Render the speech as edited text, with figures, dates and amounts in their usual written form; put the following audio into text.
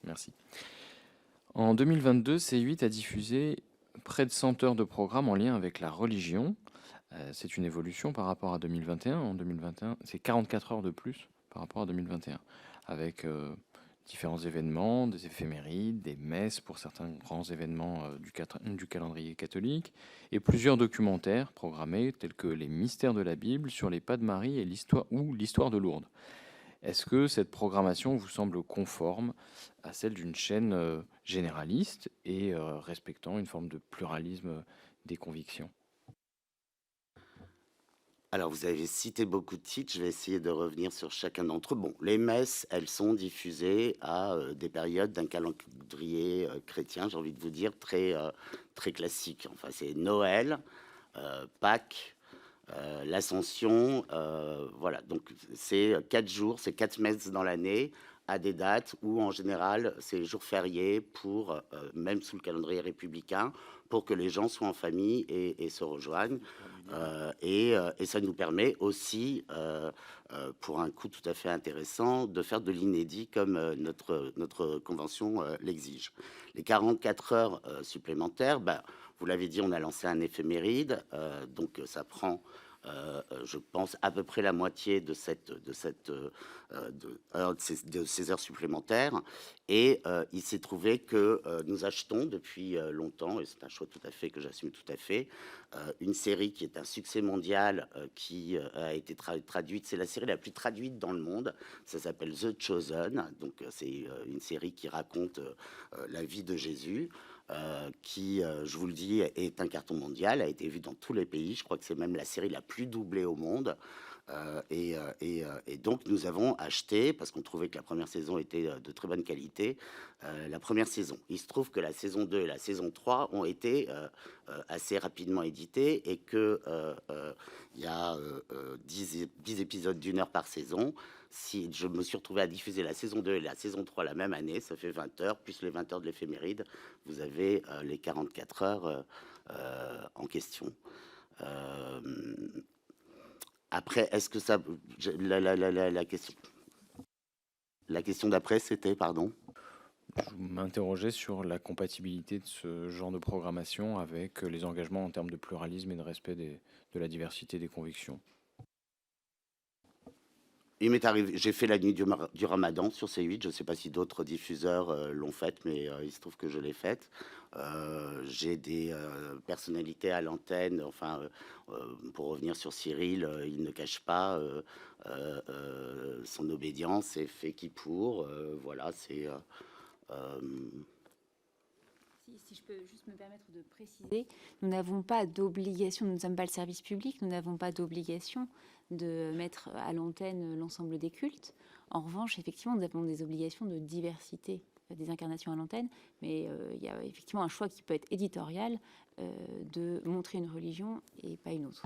Merci. En 2022, C8 a diffusé près de 100 heures de programme en lien avec la religion. C'est une évolution par rapport à 2021. En 2021, c'est 44 heures de plus par rapport à 2021, avec différents événements, des éphémérides, des messes pour certains grands événements du calendrier catholique, et plusieurs documentaires programmés tels que les mystères de la Bible, sur les pas de Marie et l'histoire de Lourdes. Est-ce que cette programmation vous semble conforme à celle d'une chaîne généraliste et respectant une forme de pluralisme des convictions? Alors, vous avez cité beaucoup de titres, je vais essayer de revenir sur chacun d'entre eux. Bon, les messes, elles sont diffusées à des périodes d'un calendrier chrétien, j'ai envie de vous dire, très classique. Enfin, c'est Noël, Pâques, l'Ascension, voilà. Donc, c'est 4 jours, c'est 4 messes dans l'année, à des dates où, en général, c'est jours fériés pour, même sous le calendrier républicain, pour que les gens soient en famille et se rejoignent. Et ça nous permet aussi, pour un coût tout à fait intéressant, de faire de l'inédit comme notre convention l'exige. Les 44 heures supplémentaires, ben, vous l'avez dit, on a lancé un éphéméride, donc ça prend, je pense, à peu près la moitié de ces heures supplémentaires. Et il s'est trouvé que nous achetons depuis longtemps, et c'est un choix tout à fait que j'assume tout à fait, une série qui est un succès mondial, qui a été traduite. C'est la série la plus traduite dans le monde. Ça s'appelle The Chosen. Donc c'est une série qui raconte la vie de Jésus. Qui, je vous le dis, est un carton mondial, a été vu dans tous les pays. Je crois que c'est même la série la plus doublée au monde. Et donc nous avons acheté, parce qu'on trouvait que la première saison était de très bonne qualité, la première saison. Il se trouve que la saison 2 et la saison 3 ont été assez rapidement éditées, et que il y a 10 épisodes d'1 heure par saison. Si je me suis retrouvé à diffuser la saison 2 et la saison 3 la même année, ça fait 20 heures, plus les 20 heures de l'éphéméride, vous avez les 44 heures en question. Euh, Après, est-ce que ça... La question d'après, c'était, pardon? Je m'interrogeais sur la compatibilité de ce genre de programmation avec les engagements en termes de pluralisme et de respect de la diversité des convictions. Il m'est arrivé, j'ai fait la nuit du Ramadan sur C8. Je ne sais pas si d'autres diffuseurs l'ont faite, mais il se trouve que je l'ai faite. J'ai des personnalités à l'antenne. Enfin, pour revenir sur Cyril, il ne cache pas son obédience et fait qui pour. Voilà, c'est. Euh, Si je peux juste me permettre de préciser, nous n'avons pas d'obligation, nous ne sommes pas le service public, nous n'avons pas d'obligation de mettre à l'antenne l'ensemble des cultes. En revanche, effectivement, nous avons des obligations de diversité des incarnations à l'antenne, mais il y a effectivement un choix qui peut être éditorial de montrer une religion et pas une autre.